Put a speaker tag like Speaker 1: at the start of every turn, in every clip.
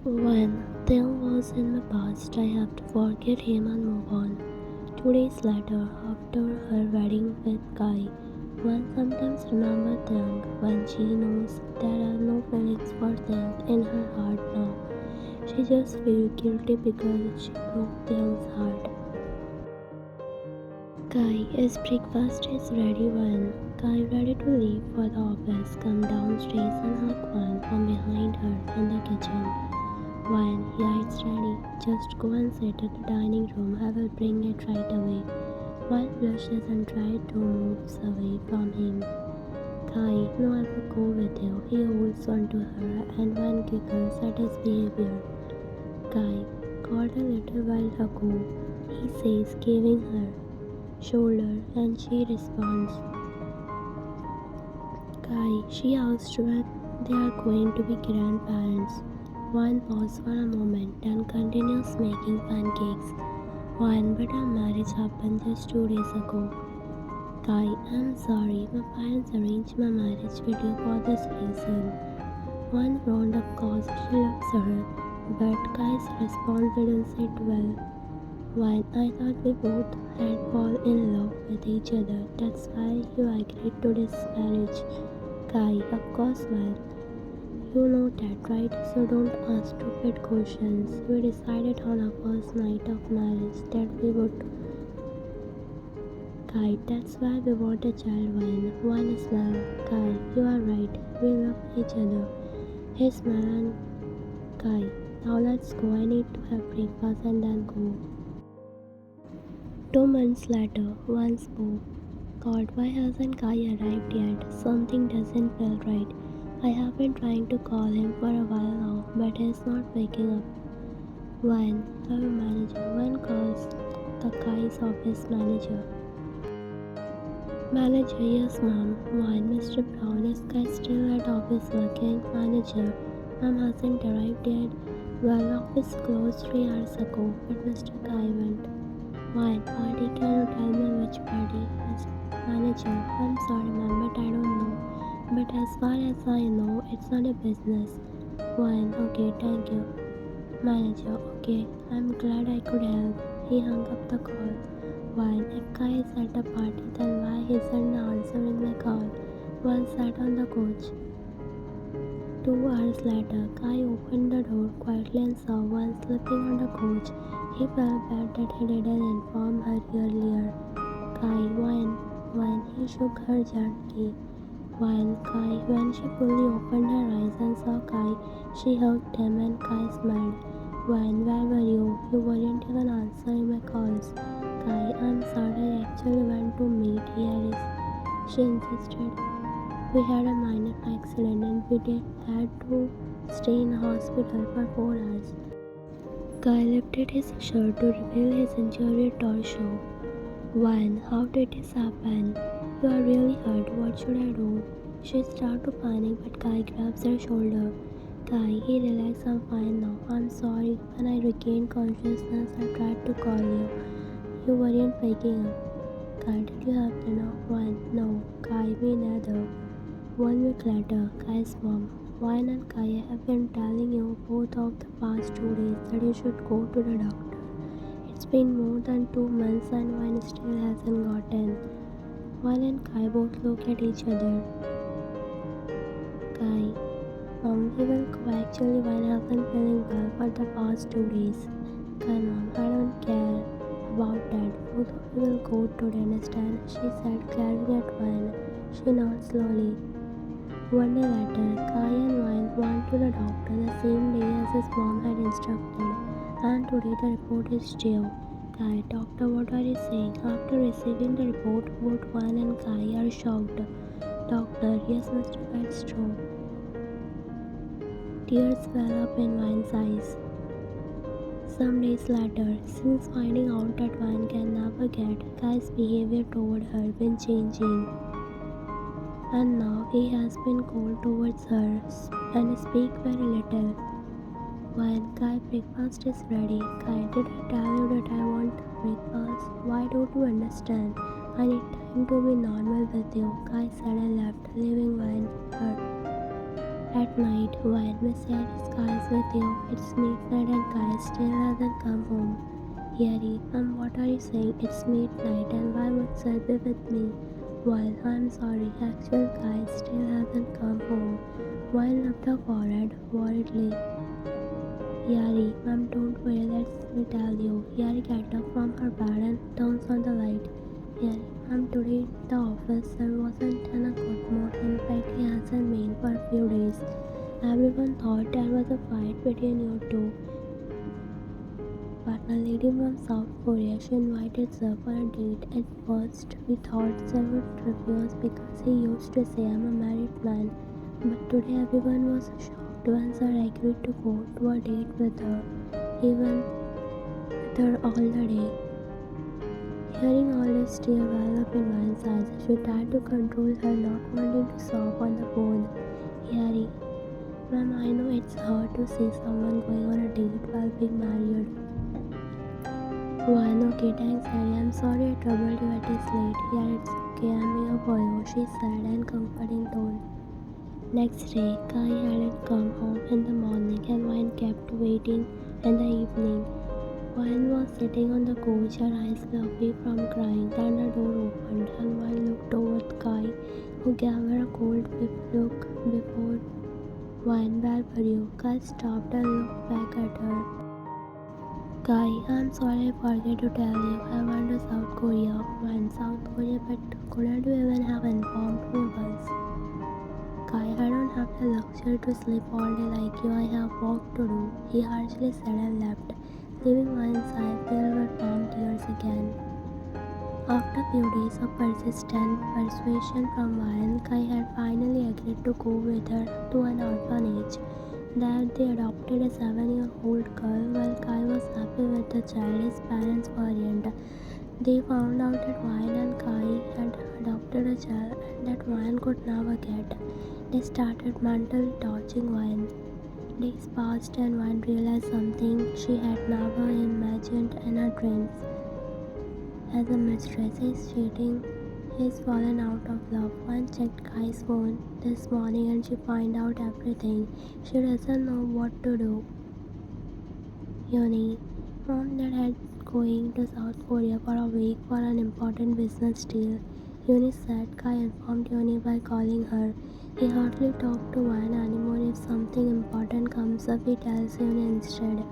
Speaker 1: When Taehyung was in my past, I have to forget him and move on. 2 days later, after her wedding with Kai, one sometimes remembers Taehyung when she knows there are no feelings for Taehyung in her heart now. She just feels guilty because she broke Taehyung's heart. Kai, is breakfast is ready when Kai ready to leave for the office come downstairs and hug Wan from behind her in the kitchen. Wan, yeah, it's ready. Just go and sit at the dining room. I will bring it right away. Wan blushes and tries to move away from him. Kai, no, I will go with you. He holds on to her and Wan giggles at his behavior. Kai, called a little while ago, he says, giving her shoulder, and she responds, Kai, she asked when they are going to be grandparents. One pauses for a moment, then continues making pancakes. One, but our marriage happened just 2 days ago. Kai, I'm sorry, my parents arranged my marriage with you for this reason. One round, of course, she loves her, but Kai's response didn't sit well. One, I thought we both had fallen in love with each other. That's why you agreed to this marriage. Kai, of course, one. You know that, right? So don't ask stupid questions. We decided on our first night of marriage that we would. Kai, that's why we want a child one as well. Kai, you are right. We love each other. He smiled and Kai, now let's go. I need to have breakfast and then go. 2 months later, one spoke. God, why hasn't Kai arrived yet? Something doesn't feel right. I have been trying to call him for a while now, but he's not waking up. One, our manager. One calls the Kai's office manager. Manager, yes ma'am. One, Mr. Brown, is Kai still at office working? Manager, ma'am hasn't arrived yet. Well, office closed 3 hours ago, but Mr. Kai went. One, party, can you tell me which party? Manager, I'm sorry ma'am, but I don't know. But as far as I know, it's not a business. One, okay, thank you. Manager, okay, I'm glad I could help. He hung up the call. One, if Kai is at a party, then why isn't answering my call? One sat on the couch. 2 hours later, Kai opened the door quietly and saw One sleeping on the couch. He felt bad that he didn't inform her earlier. Kai, when he shook her gently. While Kai, when she fully opened her eyes and saw Kai, she hugged him and Kai smiled. When, where were you? You weren't even answering my calls. Kai, I'm sorry, I actually went to meet Iris. She insisted. We had a minor accident and we had to stay in a hospital for 4 hours. Kai lifted his shirt to reveal his injured torso. One, how did this happen? You are really hurt. What should I do? She started to panic, but Kai grabs her shoulder. Kai, he relax, I'm fine now. I'm sorry. When I regained consciousness, I tried to call you. You weren't waking up. Kai, did you have dinner? One, no. Kai, me neither. 1 week later, Kai's mom. Wine and Kai have been telling you both of the past 2 days that you should go to the doctor. It's been more than 2 months and Wine still hasn't gotten. Wine and Kai both look at each other. Kai, Mom, we will go. Actually, Wine hasn't feeling well for the past 2 days. Kai, Mom, I don't care about that. Both of you will go today, understand? She said, glaring at Wine. She nodded slowly. 1 day later, Kai and Wine went to the doctor the same day as his mom had instructed, and today the report is due. Kai, doctor, what are you saying? After receiving the report, both Wine and Kai are shocked. Doctor, yes, Mr. That's true. Tears well up in Wine's eyes. Some days later, since finding out that Wine can never get Kai's behavior toward her been changing, and now he has been cold towards her and speak very little. When Kai, breakfast is ready. Kai, did I tell you that I want breakfast? Why don't you understand? I need time to be normal with you. Kai said and left, leaving Wine hurt. At night, when Miss Yari skies with you, it's midnight and Kai still hasn't come home. Yari, what are you saying? It's midnight and why would Sir be with me? Well, I'm sorry, actual Kai still hasn't come home. Wine rubbed her forehead worriedly. Yari, don't worry, let me tell you. Yari gets up from her bed and turns on the light. Yari, today in the office there wasn't in a good mood. In fact, he hasn't been for a few days. Everyone thought there was a fight between you two. But a lady from South Korea, she invited Sir for a date. At first, we thought Sir would refuse because he used to say I'm a married man. But today everyone was shocked when Sir agreed to go to a date with her, even with her all the day. Hearing all this, tear well up in Ryan's eyes. She tried to control her, not wanting to sob on the phone. Yari, I know it's hard to see someone going on a date while being married. One, okay, thanks, Harry. I'm sorry I troubled you at this late. Yeah, it's okay, I'm here for you, she said in comforting tone. Next day, Kai hadn't come home in the morning and Wine kept waiting in the evening. Wine was sitting on the couch, her eyes fluffy from crying. Then the door opened and Wine looked over at Kai, who gave her a cold look before Wine, where were you? Kai stopped and looked back at her. Kai, I'm sorry I forgot to tell you. I went to South Korea. Went South Korea, but couldn't you even have informed me once? Kai, I don't have the luxury to sleep all day like you. I have work to do. He harshly said and left, leaving Wine's eye filled with warm tears again. After a few days of persistent persuasion from Wine, Kai had finally agreed to go with her to an orphanage. There they adopted a 7-year-old girl. While Kai was happy with the child, his parents worried. They found out that Wine and Kai had adopted a child and that Wine could never get. They started mentally torturing Wine. Days passed and Wine realized something she had never imagined in her dreams. As a mistress is cheating, he's fallen out of love. Wine checked Kai's phone this morning and she found out everything. She doesn't know what to do. Yoni, Mom that had going to South Korea for a week for an important business deal. Yoni said. Kai informed Yoni by calling her. He hardly talked to Wine anymore. If something important comes up, he tells Yoni instead.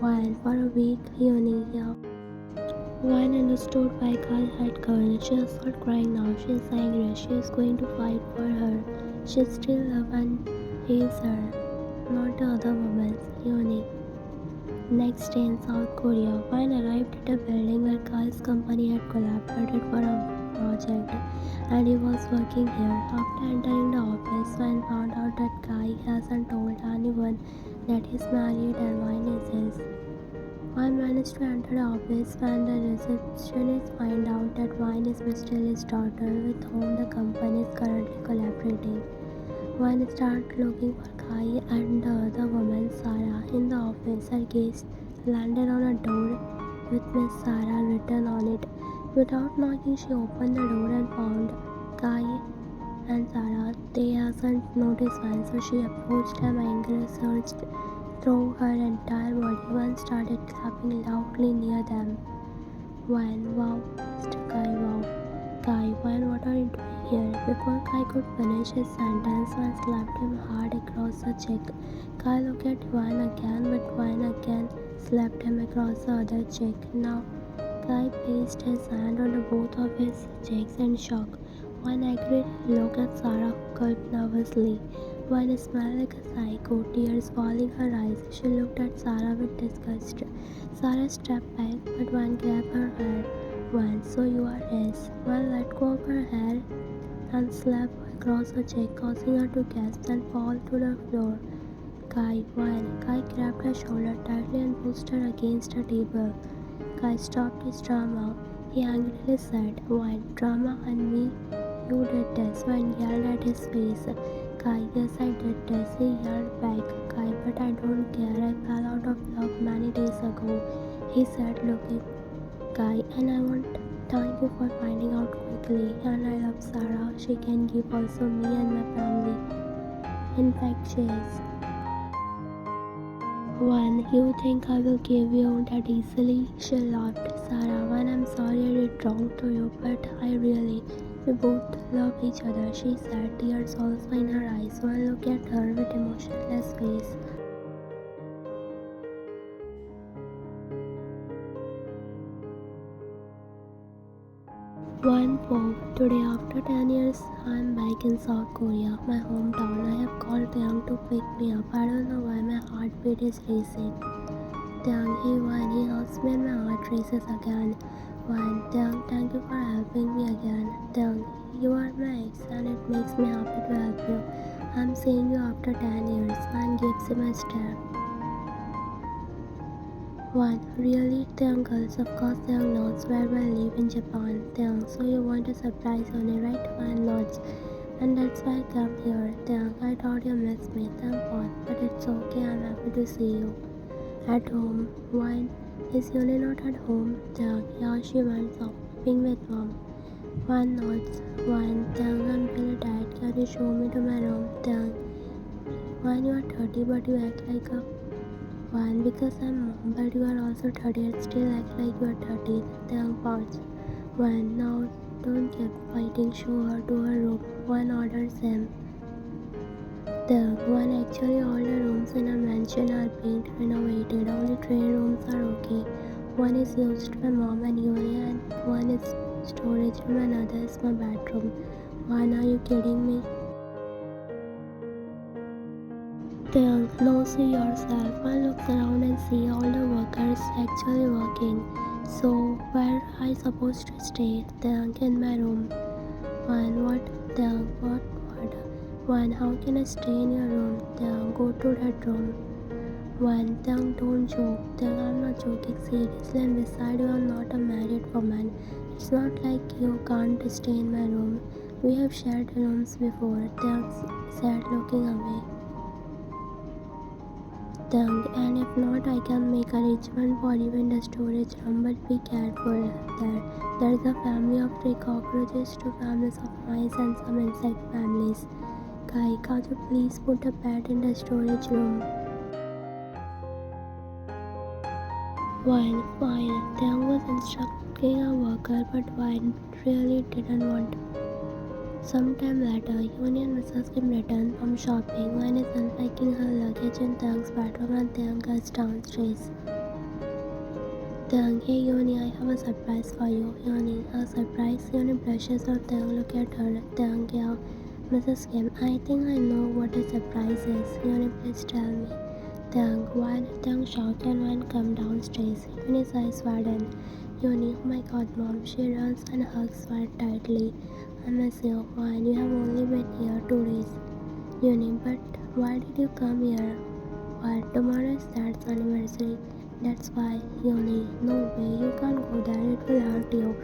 Speaker 1: Wine, for a week, Yoni, yeah. Wine understood why Kai had gone. She is not crying now. She is angry. She is going to fight for her. She still loves and hates her, not the other woman, Yoni. Next day in South Korea, Wine arrived at a building where Kai's company had collaborated for a project and he was working here. After entering the office, Wine found out that Kai hasn't told anyone that he's married and Wine is his. Wine managed to enter the office when the receptionist found out that Wine is Mr. Lee's daughter with whom the company is currently collaborating. Wine started looking for Kai and the other woman, Sarah, in the office. Her gaze landed on a door with Miss Sarah written on it. Without knocking, she opened the door and found Kai and Sarah. They hasn't noticed Wine, so she approached him. Anger surged through her entire body. Wine started clapping loudly near them. Wine, wow, Mr. Kai, wow. Kai, Wine, what are you doing here? Before Kai could finish his sentence, Wine slapped him hard across the cheek. Kai looked at Wine again, but Wine again slapped him across the other cheek. Now, Kai placed his hand on both of his cheeks in shock. Wine agreed looked at Sarah, who gulped nervously. Wine smiled like a psycho, tears falling her eyes. She looked at Sarah with disgust. Sarah stepped back, but Wine grabbed her hair. Wine, so you are his. Wine let go of her hair and slapped across her cheek, causing her to gasp and fall to the floor. Kai, Wine. Kai grabbed her shoulder tightly and pushed her against a table. Kai stopped his drama. He angrily said, Wine, drama on me? You did this. Wine yelled at his face. Kai, yes, I did this. He yelled back. Kai, but I don't care. I fell out of love many days ago, he said, looking. Kai, and I want thank you for finding out quickly. And I love Sarah. She can give also me and my family. In fact, she is. One, you think I will give you that easily? She laughed. Sarah, one, I'm sorry I did wrong to you, but we both love each other, she said, tears also in her eyes. One looked at her with emotionless face. One four. Today, after 10 years, I'm back in South Korea, my hometown. I have called Taehyung to pick me up. I don't know why my heartbeat is racing. Taehyung, he hugs me and my heart races again. One, Taehyung, thank you for helping me again. Taehyung, you are my ex and it makes me happy to help you. I'm seeing you after 10 years. One gives him a stare. One, really? Taehyung girls, of course Taehyung knows where we'll live in Japan. Taehyung, so you want a surprise only, right? One nods. And that's why I come here. Taehyung, I thought you missed me. Taehyung paused, but it's okay, I'm happy to see you. At home. One, is Yuni not at home? Taehyung, yeah, she went shopping with mom. One nods. One, Taehyung, I'm really tired. Can you show me to my room? Taehyung, one, you are 30 but you act like a one, because I'm mom, but you are also 30 and still act like you are 30. Taehyung paused. One, now don't keep fighting, show her to her room. One orders him. Taehyung, one, actually all the rooms in our mansion are being renovated. Only 3 rooms are okay. One is used by mom and Yuni and one is storage room and another is my bedroom. One, are you kidding me? Taehyung, no, see yourself. One looks around and see all the workers actually working. So, where I supposed to stay? Taehyung, in my room. One, what? Taehyung, what? One, how can I stay in your room? Taehyung, go to that room. One, Taehyung, don't joke. Taehyung, I'm not joking seriously, and beside you, I'm not a married woman. It's not like you can't stay in my room. We have shared rooms before. Taehyung said, looking away. Taehyung, and if not, I can make arrangement for you in the storage room, but be careful there. There's a family of 3 cockroaches, 2 families of mice, and some insect families. Kai, can't you please put a bed in the storage room? One, fine. Taehyung was instructing a worker, but Wine really didn't want to. Sometime later, Yuni and Mrs. Kim return from shopping. Wine is unpacking her luggage in Taehyung's bedroom and Taehyung goes downstairs. Taehyung, hey Yuni, I have a surprise for you. Yuni, a surprise? Yuni blushes on Taehyung, look at her. Taehyung, yeah. Mrs. Kim, I think I know what a surprise is. Yuni, please tell me. Taehyung, Wine. Taehyung shouts and Wine come downstairs. Yuni's eyes widen. Yuni, oh my god, mom. She runs and hugs Wine tightly. I miss you. Wine, you have only been here 2 days. Yuni, but why did you come here? Wine, tomorrow is Dad's anniversary. That's why. Yuni, no way, you can't go there, it will hurt you.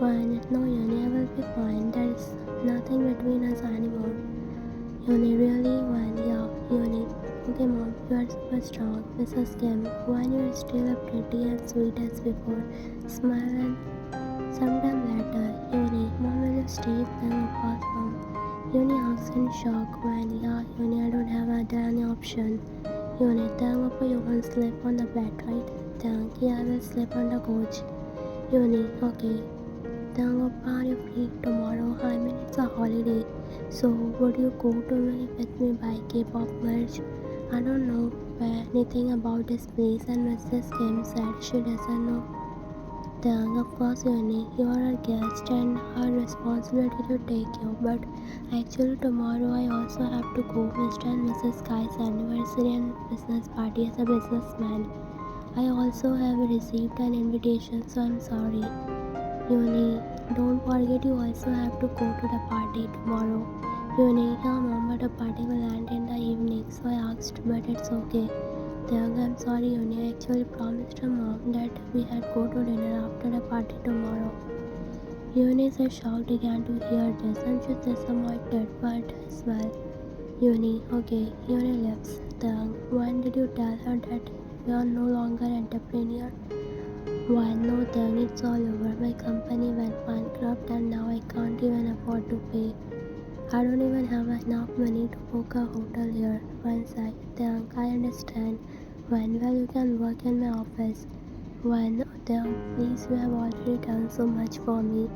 Speaker 1: Wine, no Yuni, I will be fine. There is nothing between us anymore. Yuni, really? Wine, yeah. Yuni, okay mom, you are super strong. Mrs. Kim, Wine, you are still as pretty and sweet as before. Smile and sometime later, Yuni, mom, will you stay if I'm apart from? Yuni asks in shock. Wine, yeah. Yuni, I don't have any option. Yuni, Taehyung, Appa, you won't sleep on the bed, right? Taehyung, yeah, I will sleep on the couch. Yuni, okay. Taehyung, Appa, are you free tomorrow? I mean, it's a holiday. So, would you go to me with me by K-pop merch? I don't know anything about this place, and Mrs. Kim said she doesn't know. Taehyung, of course, Yuni, you are our guest and our responsibility to take you, but actually tomorrow I also have to go Mr. and Mrs. Kai's anniversary and business party as a businessman. I also have received an invitation, so I'm sorry. Yuni, don't forget you also have to go to the party tomorrow. Yuni, yeah mom, but the party will end in the evening, so I asked, but it's okay. Taehyung, I'm sorry Yuni, I actually promised her mom that we had go to dinner after the party tomorrow. Yuni's shout began to hear this and she's disappointed, but I smile. Yuni, okay, Yuni lives. Taehyung, when did you tell her that you are no longer entrepreneur? Why, no Taehyung, it's all over. My company went bankrupt and now I can't even afford to pay. I don't even have enough money to book a hotel here. One sigh. Taehyung, I understand. One, well, you can work in my office. One, Taehyung, please, you have already done so much for me.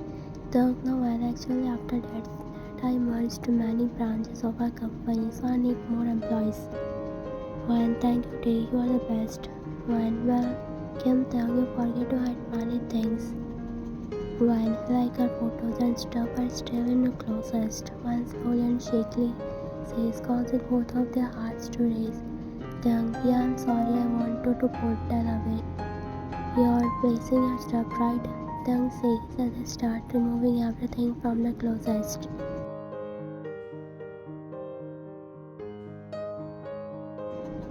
Speaker 1: Taehyung, no, well, actually, after that I merged many branches of our company, so I need more employees. One, thank you, Tae, you are the best. One, well, Kim, Taehyung, you forget to hide many things. One, like our photos and stuff are still in the closest. One slowly and shakily says, causing both of their hearts to race. Taehyung, yeah, I'm sorry, I wanted to put that away. You're placing your stuff right? Taehyung says as I start removing everything from the closest.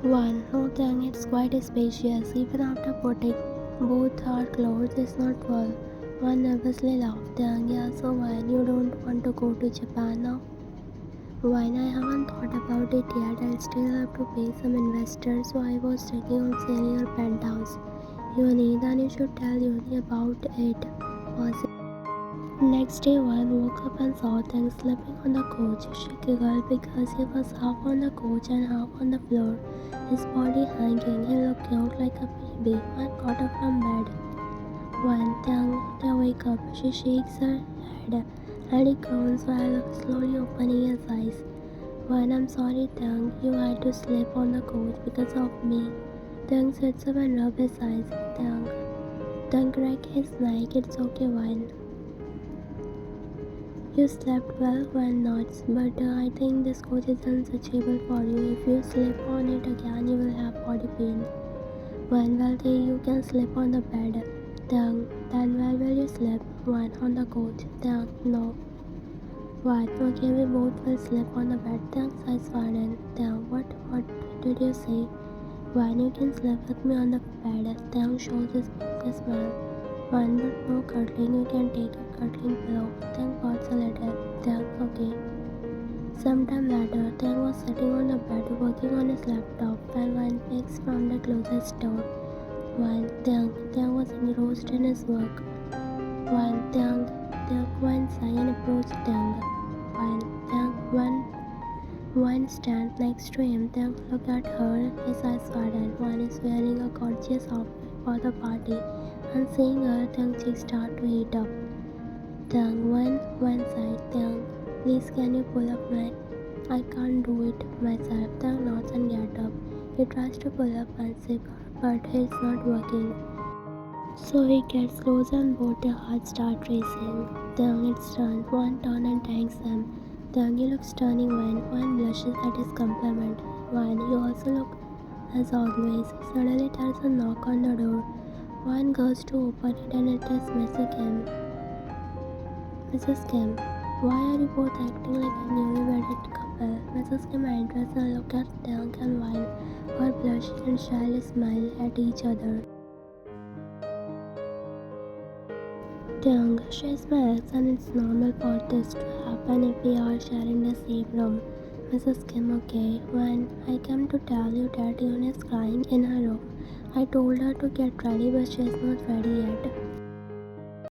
Speaker 1: One, oh Taehyung, it's quite spacious. Even after putting both our clothes, it's not full. One nervously laughed. Taehyung, yeah, so when you don't want to go to Japan now? One, I haven't thought about it yet. I'll still have to pay some investors, so I was thinking of selling our penthouse. Yuni, then you should tell Yuni about it. Was it? Next day, One woke up and saw Taehyung sleeping on the couch. She giggled because he was half on the couch and half on the floor, his body hanging. He looked cute like a baby. One got up from bed. One, Taehyung, wake up. She shakes her head and he groans while slowly opening his eyes. One, I'm sorry, Taehyung. You had to sleep on the couch because of me. Taehyung sits up and rubs his eyes. Taehyung cracks his neck. It's okay, One. You slept well, One nods, but I think this couch is unsuitable for you. If you sleep on it again, you will have body pain. One, well, you can sleep on the bed. Taehyung, then where will you sleep? One, on the couch. Taehyung, no. One, okay, we both will sleep on the bed. Taehyung's eyes widen. Taehyung, what did you say? One, you can sleep with me on the bed. Taehyung shows his biggest smile. One, but no cuddling. You can take a cuddling pillow. Taehyung pots a little. Taehyung, okay. Sometime later, Taehyung was sitting on the bed working on his laptop when One peeks from the closest door. One, Taehyung was engrossed in his work. One, Taehyung went sigh and approached Taehyung. One stand next to him. Taehyung looked at her, his eyes widened. One is wearing a gorgeous outfit for the party, and seeing her, Taehyung's cheeks start to heat up. Taehyung, one side. Taehyung, please can you pull up my... I can't do it myself. Taehyung nods and gets up. He tries to pull up and zip her, but it's not working. So he gets closer and both their hearts start racing. Taehyung, it's turned. One turn and thanks him. Taehyung, you look stunning when One blushes at his compliment. One, you also look as always. Suddenly there's a knock on the door. One goes to open it and it is Mrs. Kim. Mrs. Kim, why are you both acting like a newly wedded couple? Mrs. Kim enters and looks at Taehyung and One, who are blushing and shyly smile at each other. Taehyung, she's my ex and it's normal for this to happen if we are sharing the same room. Mrs. Kim, okay. When I came to tell you that Yoon is crying in her room. I told her to get ready but she is not ready yet.